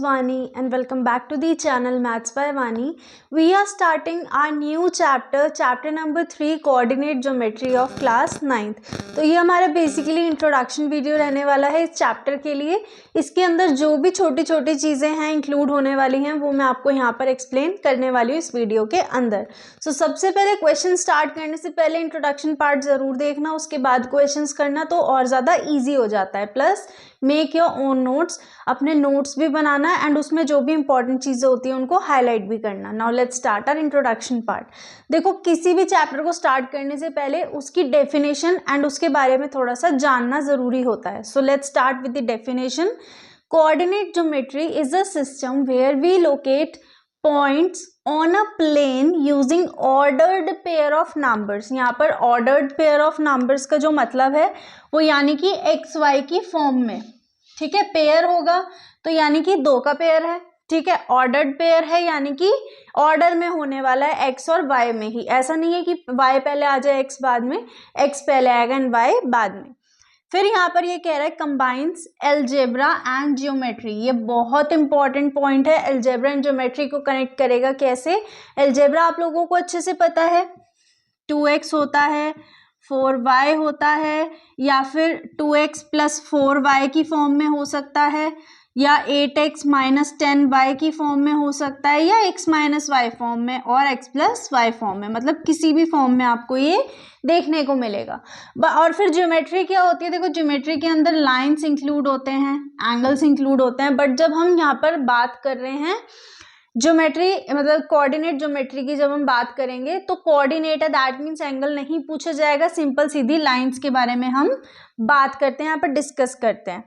Vani and welcome back to the channel Maths by Vani. We are starting our new chapter number 3 coordinate geometry of class 9th. तो ये हमारा basically introduction video रहने वाला है इस chapter के लिए. इसके अंदर जो भी छोटी छोटी चीज़ें हैं इंक्लूड होने वाली हैं वो मैं आपको यहाँ पर एक्सप्लेन करने वाली हूँ इस वीडियो के अंदर. सो सबसे पहले क्वेश्चन स्टार्ट करने से पहले इंट्रोडक्शन पार्ट ज़रूर देखना, उसके बाद क्वेश्चंस करना तो और ज़्यादा ईजी हो जाता है. Plus make your own notes, अपने नोट्स भी बनाना है एंड उसमें जो भी इंपॉर्टेंट चीज़ें होती हैं उनको हाईलाइट भी करना. Now let's start our introduction part. देखो किसी भी चैप्टर को स्टार्ट करने से पहले उसकी डेफिनेशन एंड उसके बारे में थोड़ा सा जानना ज़रूरी होता है. So let's start with the definition. Coordinate geometry is a system where we locate points on a plane using ordered pair of numbers. यहाँ पर ऑर्डर्ड पेयर ऑफ नंबर्स का जो मतलब है वो यानी कि एक्स वाई की फॉर्म में. ठीक है, पेयर होगा तो यानी कि दो का पेयर है. ठीक है, ऑर्डर्ड पेयर है यानी कि ऑर्डर में होने वाला है एक्स और वाई में ही. ऐसा नहीं है कि वाई पहले आ जाए एक्स बाद में, एक्स पहले आएगा एंड वाई बाद में. फिर यहाँ पर ये कह रहा है कंबाइंस एल्जेब्रा एंड ज्योमेट्री. ये बहुत इंपॉर्टेंट पॉइंट है. एल्जेब्रा एंड ज्योमेट्री को कनेक्ट करेगा कैसे? एल्जेब्रा आप लोगों को अच्छे से पता है, 2x होता है, 4y होता है, या फिर 2x प्लस 4y की फॉर्म में हो सकता है, या 8x माइनस 10y की फॉर्म में हो सकता है, या x माइनस वाई फॉर्म में और x प्लस वाई फॉर्म में. मतलब किसी भी फॉर्म में आपको ये देखने को मिलेगा. और फिर ज्योमेट्री क्या होती है? देखो ज्योमेट्री के अंदर लाइंस इंक्लूड होते हैं, एंगल्स इंक्लूड होते हैं. बट जब हम यहाँ पर बात कर रहे हैं ज्योमेट्री मतलब कोऑर्डिनेट ज्योमेट्री की जब हम बात करेंगे तो कोऑर्डिनेट है दैट मीन्स एंगल नहीं पूछा जाएगा. सिंपल सीधी लाइंस के बारे में हम बात करते हैं, यहाँ पर डिस्कस करते हैं.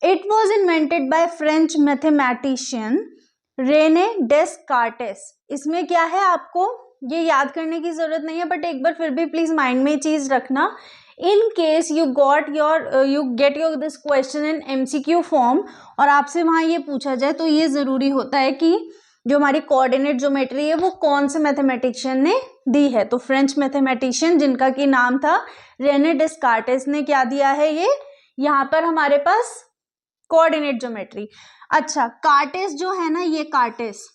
It was invented by French mathematician René Descartes. इसमें क्या है आपको ये याद करने की जरूरत नहीं है, बट एक बार फिर भी प्लीज माइंड में ये चीज रखना in case you get your this question in MCQ form और आपसे वहाँ ये पूछा जाए तो ये ज़रूरी होता है कि जो हमारी कोऑर्डिनेट ज्योमेट्री है वो कौन से मैथमेटिशियन ने दी है. तो फ्रेंच मैथमेटिशियन जिनका कि नाम था रेने डेस्कार्टेस ने क्या दिया है ये यहाँ पर हमारे पास कोऑर्डिनेट ज्योमेट्री. अच्छा, कार्टेस जो है ना, ये कार्टेस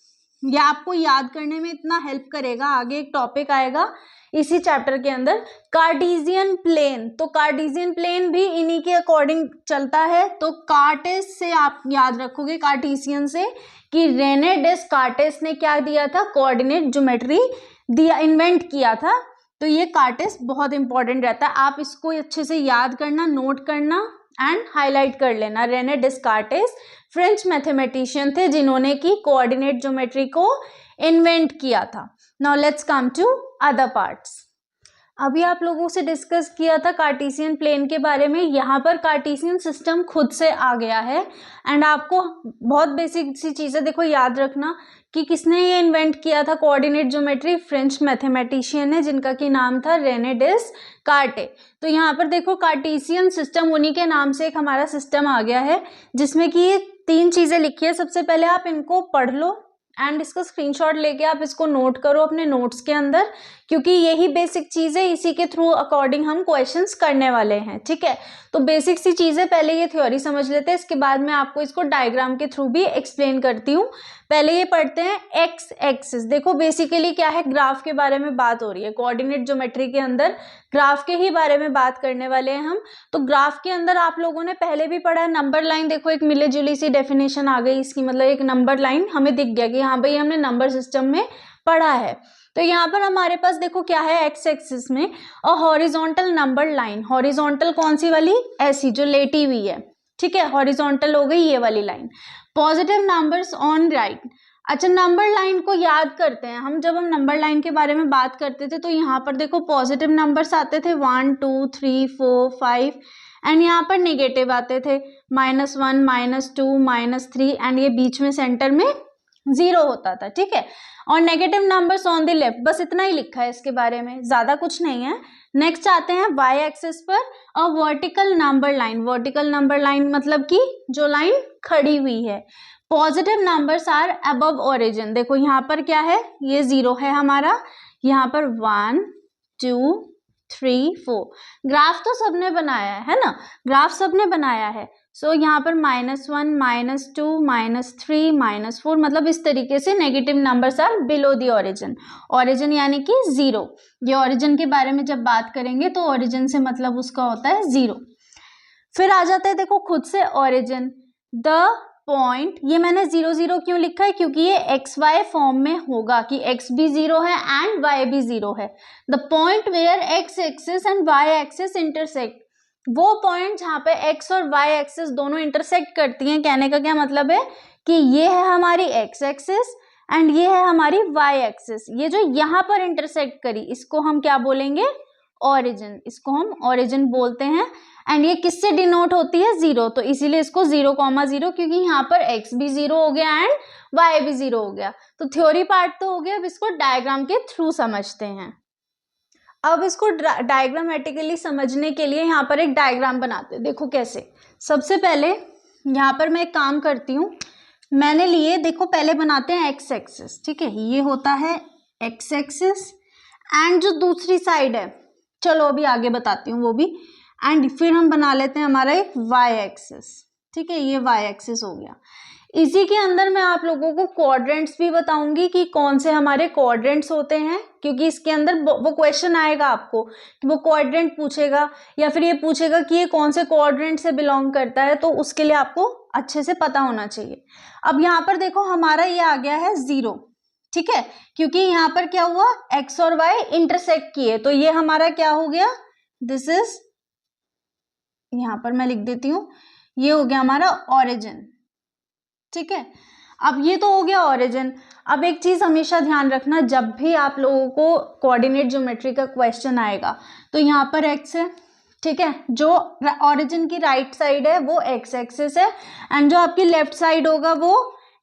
ये आपको याद करने में इतना हेल्प करेगा. आगे एक टॉपिक आएगा इसी चैप्टर के अंदर, कार्टेशियन प्लेन. तो कार्टेशियन प्लेन भी इन्हीं के अकॉर्डिंग चलता है. तो कार्टेस से आप याद रखोगे, कार्टेशियन से, कि रेने डेस्कार्टेस ने क्या दिया था? कोऑर्डिनेट ज्योमेट्री दिया, इन्वेंट किया था. तो ये कार्टेस बहुत इंपॉर्टेंट रहता है. आप इसको अच्छे से याद करना, नोट करना एंड हाईलाइट कर लेना. रेने डेस्कार्टेस फ्रेंच मैथमेटिशियन थे जिन्होंने की कोऑर्डिनेट ज्योमेट्री को इन्वेंट किया था. Now let's come to other parts. अभी आप लोगों से डिस्कस किया था कार्टेशियन प्लेन के बारे में. यहाँ पर कार्टेशियन सिस्टम खुद से आ गया है एंड आपको बहुत बेसिक सी चीज़ें देखो याद रखना कि किसने ये इन्वेंट किया था कोऑर्डिनेट ज्योमेट्री? फ्रेंच मैथमेटिशियन है जिनका कि नाम था रेने डेस्कार्टे. तो यहाँ पर देखो कार्टेशियन सिस्टम उन्हीं के नाम से एक हमारा सिस्टम आ गया है जिसमें कि ये 3 चीज़ें लिखी है. सबसे पहले आप इनको पढ़ लो एंड इसका स्क्रीनशॉट लेके आप इसको नोट करो अपने नोट्स के अंदर, क्योंकि यही बेसिक चीज़ है, इसी के थ्रू अकॉर्डिंग हम क्वेश्चंस करने वाले हैं. ठीक है, तो बेसिक सी चीज़ें पहले ये थ्योरी समझ लेते हैं, इसके बाद मैं आपको इसको डायग्राम के थ्रू भी एक्सप्लेन करती हूँ. पहले ये पढ़ते हैं एक्स एक्सिस. देखो बेसिकली क्या है, ग्राफ के बारे में बात हो रही है. कोऑर्डिनेट ज्योमेट्री के अंदर ग्राफ के ही बारे में बात करने वाले हैं हम. तो ग्राफ के अंदर आप लोगों ने पहले भी पढ़ा है नंबर लाइन. देखो एक मिले जुली सी डेफिनेशन आ गई इसकी, मतलब एक नंबर लाइन हमें दिख गया कि हाँ भाई हमने नंबर सिस्टम में पढ़ा है. तो यहाँ पर हमारे पास देखो क्या है, एक्स एक्सिस में और हॉरिजॉन्टल नंबर लाइन. हॉरिजॉन्टल कौन सी वाली? ऐसी जो लेटी हुई है. ठीक है, हॉरिजॉन्टल हो गई ये वाली line. Positive numbers on right. अच्छा, नंबर लाइन को याद करते हैं हम. जब हम नंबर लाइन के बारे में बात करते थे तो यहाँ पर देखो पॉजिटिव नंबर्स आते थे 1 2 3 4 5 एंड यहाँ पर नेगेटिव आते थे -1 -2 -3 एंड ये बीच में सेंटर में 0 होता था. ठीक है, और negative numbers on the left. बस इतना ही लिखा है इसके बारे में, ज़्यादा कुछ नहीं है. नेक्स्ट आते हैं वाई एक्सिस पर और vertical number line. Vertical number line मतलब कि जो लाइन खड़ी हुई है. Positive numbers are above origin. देखो यहाँ पर क्या है, ये 0 है हमारा, यहाँ पर 1 2 3 4. ग्राफ तो सबने बनाया है ना, ग्राफ सबने बनाया है. सो यहाँ पर -1, -2, -3, -4, मतलब इस तरीके से negative numbers are below the origin. Origin यानी कि 0। ये ओरिजिन के बारे में जब बात करेंगे तो ओरिजिन से मतलब उसका होता है 0। फिर आ जाता है देखो खुद से ओरिजिन, द पॉइंट। ये मैंने 0 0 क्यों लिखा है, क्योंकि ये एक्स वाई फॉर्म में होगा कि x भी 0 है एंड y भी 0 है। The point where x axis and y axis intersect, वो पॉइंट जहाँ पे x और y एक्सिस दोनों इंटरसेक्ट करती हैं। कहने का क्या मतलब है कि ये है हमारी x एक्सिस एंड ये है हमारी y एक्सिस। ये जो यहाँ पर इंटरसेक्ट करी इसको हम क्या बोलेंगे, ओरिजिन। इसको हम ओरिजिन बोलते हैं। एंड ये किससे डिनोट होती है, 0, तो इसीलिए इसको 0,0, क्योंकि यहाँ पर x भी 0 हो गया एंड y भी 0 हो गया। तो थ्योरी पार्ट तो हो गया, अब इसको डायग्राम के थ्रू समझते हैं। अब इसको डायग्रामेटिकली समझने के लिए यहाँ पर एक डायग्राम बनाते हैं। देखो कैसे। सबसे पहले यहाँ पर मैं एक काम करती हूँ, मैंने लिए, देखो पहले बनाते हैं एक्स एक्सिस, ठीक है, ये होता है एक्स एक्सिस एंड जो दूसरी साइड है, चलो अभी आगे बताती हूँ वो भी, एंड फिर हम बना लेते हैं हमारा एक वाई एक्सिस, ठीक है, ये वाई एक्सिस हो गया। इसी के अंदर मैं आप लोगों को क्वाड्रेंट्स भी बताऊंगी कि कौन से हमारे क्वाड्रेंट्स होते हैं, क्योंकि इसके अंदर वो क्वेश्चन आएगा आपको कि वो क्वाड्रेंट पूछेगा या फिर ये पूछेगा कि ये कौन से क्वाड्रेंट से बिलोंग करता है, तो उसके लिए आपको अच्छे से पता होना चाहिए। अब यहाँ पर देखो हमारा ये आ गया है 0, ठीक है, क्योंकि यहाँ पर क्या हुआ, x और y इंटरसेक्ट किए, तो ये हमारा क्या हो गया, दिस इज, यहाँ पर मैं लिख देती हूँ, ये हो गया हमारा ओरिजिन, ठीक है। अब ये तो हो गया ओरिजिन। अब एक चीज हमेशा ध्यान रखना, जब भी आप लोगों को कोऑर्डिनेट ज्योमेट्री का क्वेश्चन आएगा तो यहाँ पर x है, ठीक है, जो ओरिजिन की राइट साइड है वो x एक्सिस है एंड जो आपकी लेफ्ट साइड होगा वो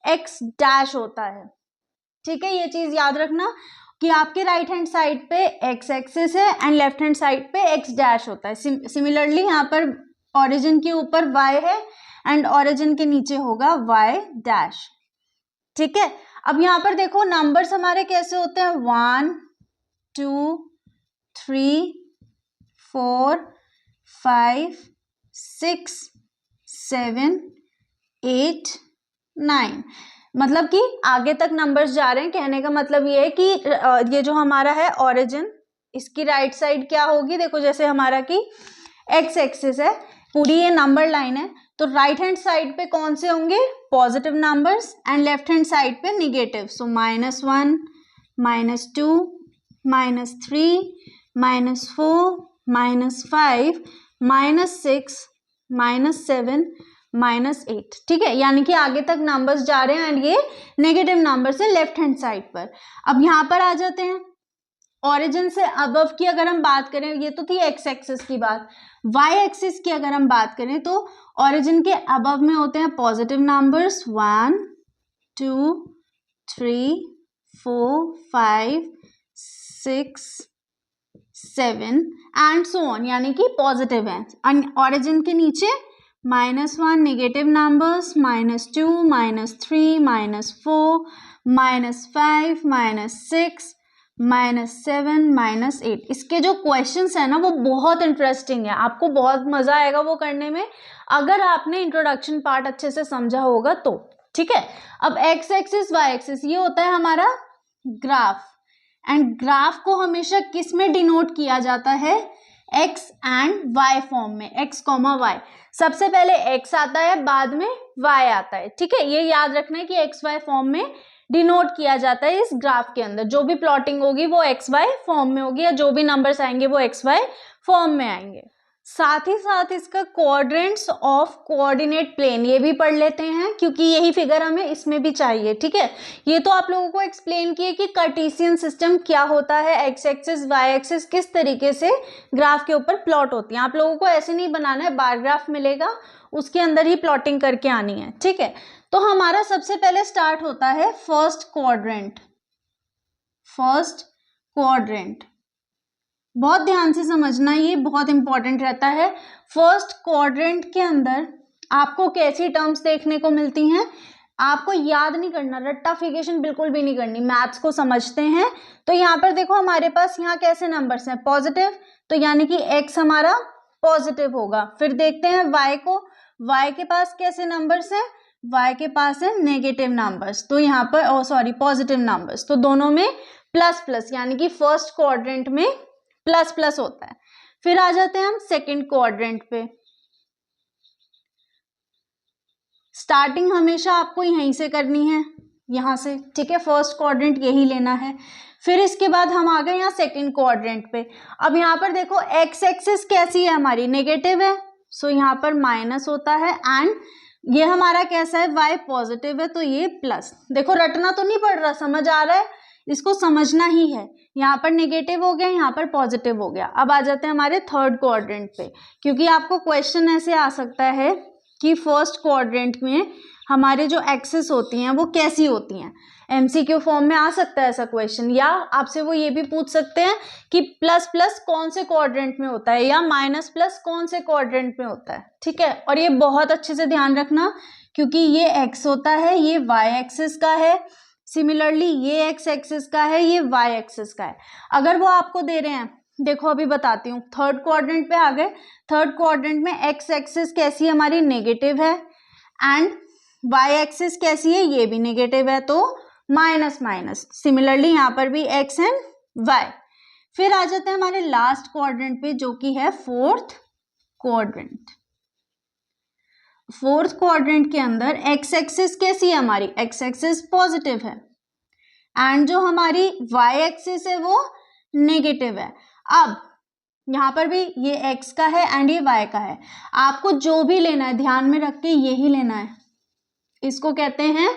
x डैश होता है, ठीक है। ये चीज याद रखना कि आपके राइट हैंड साइड पे x एक्सिस है एंड लेफ्ट हैंड साइड पे x डैश होता है। सिमिलरली यहाँ पर ओरिजिन के ऊपर y है एंड ओरिजिन के नीचे होगा y डैश, ठीक है। अब यहाँ पर देखो नंबर्स हमारे कैसे होते हैं, 1 2 3 4 5 6 7 8 9, मतलब कि आगे तक नंबर्स जा रहे हैं। कहने का मतलब ये है कि ये जो हमारा है ओरिजिन, इसकी राइट साइड क्या होगी, देखो जैसे हमारा की x एक्सिस है, पूरी ये नंबर लाइन है, तो राइट हैंड साइड पे कौन से होंगे, positive numbers and left hand side पे निगेटिव। सो -1 -2 -3 -4 -5 -6 -7 -8, ठीक है, यानी कि आगे तक नंबर्स जा रहे हैं एंड ये नेगेटिव नंबर्स है लेफ्ट हैंड साइड पर। अब यहाँ पर आ जाते हैं, ओरिजिन से अबव की अगर हम बात करें, ये तो थी एक्स एक्सिस की बात, वाई एक्सिस की अगर हम बात करें तो ओरिजिन के अबव में होते हैं positive numbers 1 2 3 4 5 6 7 and so on, यानी कि पॉजिटिव है। ओरिजिन के नीचे -1 नेगेटिव नंबर्स, -2 -3 -4 -5 -6 -7 -8। इसके जो क्वेश्चंस है ना वो बहुत इंटरेस्टिंग है, आपको बहुत मजा आएगा वो करने में अगर आपने इंट्रोडक्शन पार्ट अच्छे से समझा होगा तो, ठीक है। अब एक्स एक्सिस वाई एक्सिस ये होता है हमारा ग्राफ, एंड ग्राफ को हमेशा किस में डिनोट किया जाता है, x एंड y फॉर्म में, x, y। सबसे पहले x आता है, बाद में y आता है, ठीक है। ये याद रखना है कि x y फॉर्म में डिनोट किया जाता है इस ग्राफ के अंदर। जो भी प्लॉटिंग होगी वो एक्स वाई फॉर्म में होगी, या जो भी नंबर्स आएंगे वो एक्स वाई फॉर्म में आएंगे। साथ ही साथ इसका क्वाड्रेंट्स ऑफ कोऑर्डिनेट प्लेन ये भी पढ़ लेते हैं, क्योंकि यही फिगर हमें इसमें भी चाहिए, ठीक है। ये तो आप लोगों को एक्सप्लेन किए कि कार्टेशियन सिस्टम क्या होता है, एक्स एक्सिस वाई एक्सिस किस तरीके से ग्राफ के ऊपर प्लॉट होती है। आप लोगों को ऐसे नहीं बनाना है, बार ग्राफ मिलेगा उसके अंदर ही प्लॉटिंग करके आनी है, ठीक है। तो हमारा सबसे पहले स्टार्ट होता है फर्स्ट क्वाड्रेंट। फर्स्ट क्वाड्रेंट बहुत ध्यान से समझना, ये बहुत इंपॉर्टेंट रहता है। फर्स्ट क्वाड्रेंट के अंदर आपको कैसी टर्म्स देखने को मिलती हैं, आपको याद नहीं करना, रट्टाफिकेशन बिल्कुल भी नहीं करनी, मैथ्स को समझते हैं। तो यहाँ पर देखो हमारे पास यहाँ कैसे नंबर्स हैं, पॉजिटिव, तो यानी कि x हमारा पॉजिटिव होगा। फिर देखते हैं y को, y के पास कैसे नंबर्स हैं, y के पास है नेगेटिव नंबर्स, तो यहाँ पर पॉजिटिव नंबर्स, तो दोनों में प्लस प्लस, यानी कि फर्स्ट क्वाड्रेंट में प्लस प्लस होता है। फिर आ जाते हैं हम सेकंड क्वाड्रेंट पे। स्टार्टिंग हमेशा आपको यहीं से करनी है, यहाँ से, ठीक है, फर्स्ट क्वाड्रेंट यही लेना है। फिर इसके बाद हम आ गए यहाँ सेकंड क्वाड्रेंट पे। अब यहाँ पर देखो एक्स एक्सिस कैसी है हमारी, नेगेटिव है, सो यहाँ पर माइनस होता है, एंड ये हमारा कैसा है, वाई पॉजिटिव है, तो ये प्लस। देखो रटना तो नहीं पड़ रहा, समझ आ रहा है, इसको समझना ही है। यहाँ पर नेगेटिव हो गया, यहाँ पर पॉजिटिव हो गया। अब आ जाते हैं हमारे थर्ड क्वाड्रेंट पे, क्योंकि आपको क्वेश्चन ऐसे आ सकता है कि फर्स्ट क्वाड्रेंट में हमारे जो एक्सिस होती हैं वो कैसी होती हैं, एमसीक्यू फॉर्म में आ सकता है ऐसा क्वेश्चन, या आपसे वो ये भी पूछ सकते हैं कि प्लस प्लस कौन से क्वाड्रेंट में होता है या माइनस प्लस कौन से क्वाड्रेंट में होता है, ठीक है। और ये बहुत अच्छे से ध्यान रखना, क्योंकि ये एक्स होता है, ये वाई एक्सिस का है, सिमिलरली ये एक्स एक्सिस का है, ये वाई एक्सिस का है। अगर वो आपको दे रहे हैं, देखो अभी बताती हूँ, थर्ड क्वाड्रेंट पे आ गए। थर्ड क्वाड्रेंट में एक्स एक्सिस कैसी है हमारी, नेगेटिव है, एंड वाई एक्सिस कैसी है, ये भी नेगेटिव है, तो माइनस माइनस। सिमिलरली यहाँ पर भी एक्स एंड वाई। फिर आ जाते हैं हमारे लास्ट क्वाड्रेंट पे, जो कि है फोर्थ क्वाड्रेंट। फोर्थ क्वाड्रेंट के अंदर एक्स एक्सिस कैसी है हमारी, एक्स एक्सिस पॉजिटिव है, एंड जो हमारी वाई एक्सिस है वो नेगेटिव है। अब यहाँ पर भी ये x का है एंड ये y का है, आपको जो भी लेना है ध्यान में रख के यही लेना है, इसको कहते हैं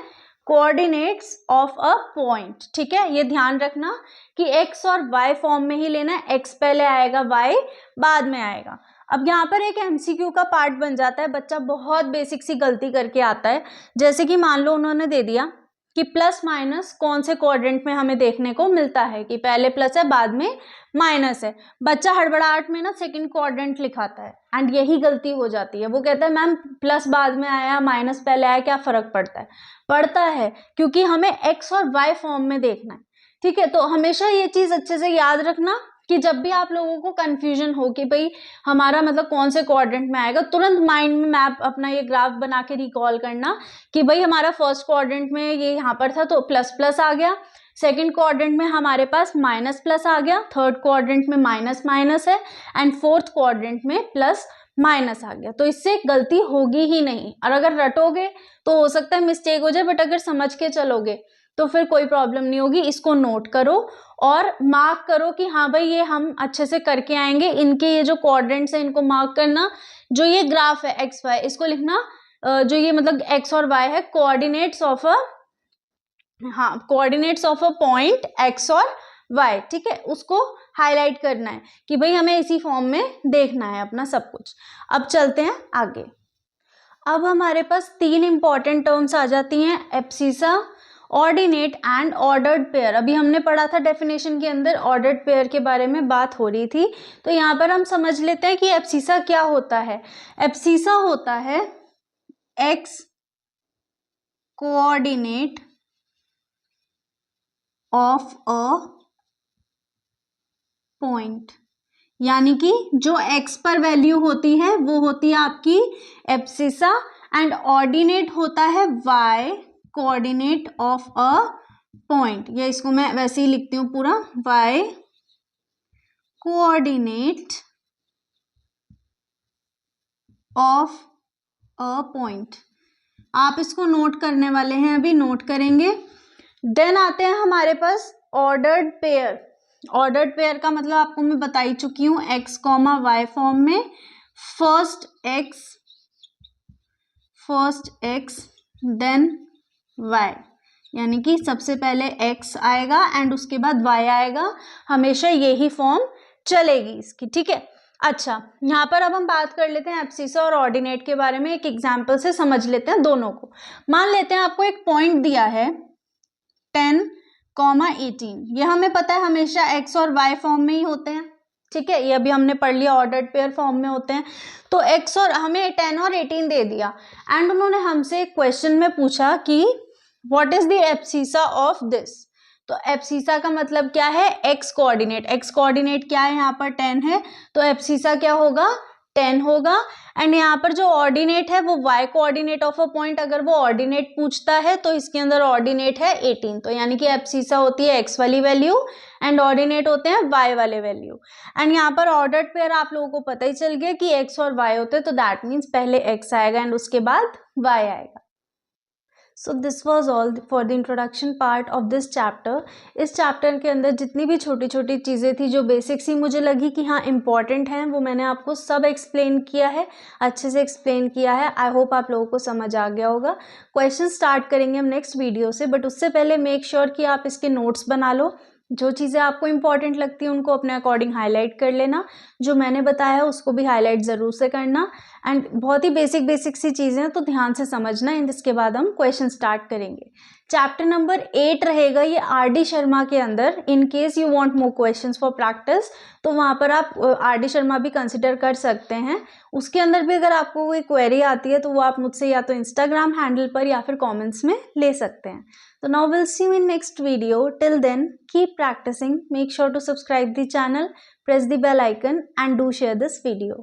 कोऑर्डिनेट्स ऑफ अ पॉइंट, ठीक है। ये ध्यान रखना कि x और y फॉर्म में ही लेना है, x पहले आएगा, y बाद में आएगा। अब यहाँ पर एक एमसीक्यू का पार्ट बन जाता है, बच्चा बहुत बेसिक सी गलती करके आता है, जैसे कि मान लो उन्होंने दे दिया कि प्लस माइनस कौन से क्वाड्रेंट में हमें देखने को मिलता है, कि पहले प्लस है बाद में माइनस है। बच्चा हड़बड़ाहट में ना सेकंड क्वाड्रेंट लिखाता है, एंड यही गलती हो जाती है। वो कहता है मैम प्लस बाद में आया माइनस पहले आया, क्या फर्क पड़ता है, पड़ता है, क्योंकि हमें एक्स और वाई फॉर्म में देखना है, ठीक है। तो हमेशा ये चीज अच्छे से याद रखना कि जब भी आप लोगों को कंफ्यूजन हो कि भाई हमारा मतलब कौन से क्वाड्रेंट में आएगा, तुरंत माइंड में मैप अपना ये ग्राफ बना के रिकॉल करना कि भाई हमारा फर्स्ट क्वाड्रेंट में ये यहाँ पर था तो प्लस प्लस आ गया, सेकंड क्वाड्रेंट में हमारे पास माइनस प्लस आ गया, थर्ड क्वाड्रेंट में माइनस माइनस है, एंड फोर्थ क्वाड्रेंट में प्लस माइनस आ गया। तो इससे गलती होगी ही नहीं, और अगर रटोगे तो हो सकता है मिस्टेक हो जाए, बट अगर समझ के चलोगे तो फिर कोई प्रॉब्लम नहीं होगी। इसको नोट करो और मार्क करो कि हाँ भाई ये हम अच्छे से करके आएंगे। इनके ये जो क्वाड्रेंट्स है इनको मार्क करना, जो ये ग्राफ है एक्स वाई इसको लिखना, जो ये मतलब एक्स और वाई है, coordinates of a point x और वाई, ठीक है, उसको हाईलाइट करना है कि भाई हमें इसी फॉर्म में देखना है अपना सब कुछ। अब चलते हैं आगे। अब हमारे पास तीन इंपॉर्टेंट टर्म्स आ जाती हैं, abscissa, ordinate and ordered pair. अभी हमने पढ़ा था डेफिनेशन के अंदर, ऑर्डर्ड पेयर के बारे में बात हो रही थी, तो यहाँ पर हम समझ लेते हैं कि एब्सिसा क्या होता है। एब्सिसा होता है x coordinate of a point, यानी कि जो x पर वैल्यू होती है वो होती है आपकी एब्सिसा, एंड ऑर्डिनेट होता है y coordinate of a point, या इसको मैं वैसे ही लिखती हूँ पूरा, y coordinate of a point. आप इसको नोट करने वाले हैं, अभी नोट करेंगे। देन आते हैं हमारे पास ऑर्डर्ड पेयर। ऑर्डर्ड पेयर का मतलब आपको मैं बता ही चुकी हूँ, एक्स कॉमा वाई फॉर्म में, फर्स्ट एक्स देन वाई, यानी कि सबसे पहले x आएगा एंड उसके बाद y आएगा, हमेशा यही फॉर्म चलेगी इसकी, ठीक है। अच्छा, यहाँ पर अब हम बात कर लेते हैं एब्सिसा और ऑर्डिनेट के बारे में, एक एग्जाम्पल से समझ लेते हैं दोनों को। मान लेते हैं आपको एक पॉइंट दिया है 10,18, ये हमें पता है हमेशा x और y फॉर्म में ही होते हैं, ठीक है, ये अभी हमने पढ़ लिया, ऑर्डर्ड पेयर फॉर्म में होते हैं। तो x और हमें 10 और 18 दे दिया, एंड उन्होंने हमसे एक क्वेश्चन में पूछा कि what is the abscissa of this. तो एब्सिसा का मतलब क्या है, एक्स कोऑर्डिनेट। एक्स कोऑर्डिनेट क्या है, यहाँ पर 10 है, तो एब्सिसा क्या होगा 10 होगा। एंड यहाँ पर जो ऑर्डिनेट है वो y coordinate of a point, अगर वो ऑर्डिनेट पूछता है तो इसके अंदर ऑर्डिनेट है 18, तो यानी कि एब्सिसा होती है x वाली वैल्यू एंड ऑर्डिनेट होते हैं y वाले वैल्यू। एंड यहाँ पर ऑर्डर्ड पेयर आप लोगों को पता ही चल गया कि x और y होते हैं, तो दैट मीन्स पहले x आएगा एंड उसके बाद y आएगा। So this was all for the introduction part of this chapter. इस चैप्टर के अंदर जितनी भी छोटी छोटी चीज़ें थी जो बेसिक्स ही मुझे लगी कि हाँ इंपॉर्टेंट हैं, वो मैंने आपको सब एक्सप्लेन किया है, अच्छे से एक्सप्लेन किया है। आई होप आप लोगों को समझ आ गया होगा। क्वेश्चन स्टार्ट करेंगे हम नेक्स्ट वीडियो से, बट उससे पहले मेक श्योर कि आप इसके नोट्स बना लो। जो चीज़ें आपको इंपॉर्टेंट लगती हैं उनको अपने अकॉर्डिंग हाईलाइट कर लेना, जो मैंने बताया है उसको भी हाईलाइट ज़रूर से करना। एंड बहुत ही बेसिक सी चीज़ें हैं तो ध्यान से समझना। एंड इसके बाद हम क्वेश्चन स्टार्ट करेंगे। चैप्टर नंबर 8 रहेगा ये आर.डी. शर्मा के अंदर। In case you want more questions for practice तो वहाँ पर आप आर.डी. शर्मा भी कंसिडर कर सकते हैं। उसके अंदर भी अगर आपको कोई क्वेरी आती है तो वो आप मुझसे या तो इंस्टाग्राम हैंडल पर या फिर कॉमेंट्स में ले सकते हैं। So now we'll see you in next video. Till then, keep practicing. Make sure to subscribe the channel, press the bell icon and do share this video.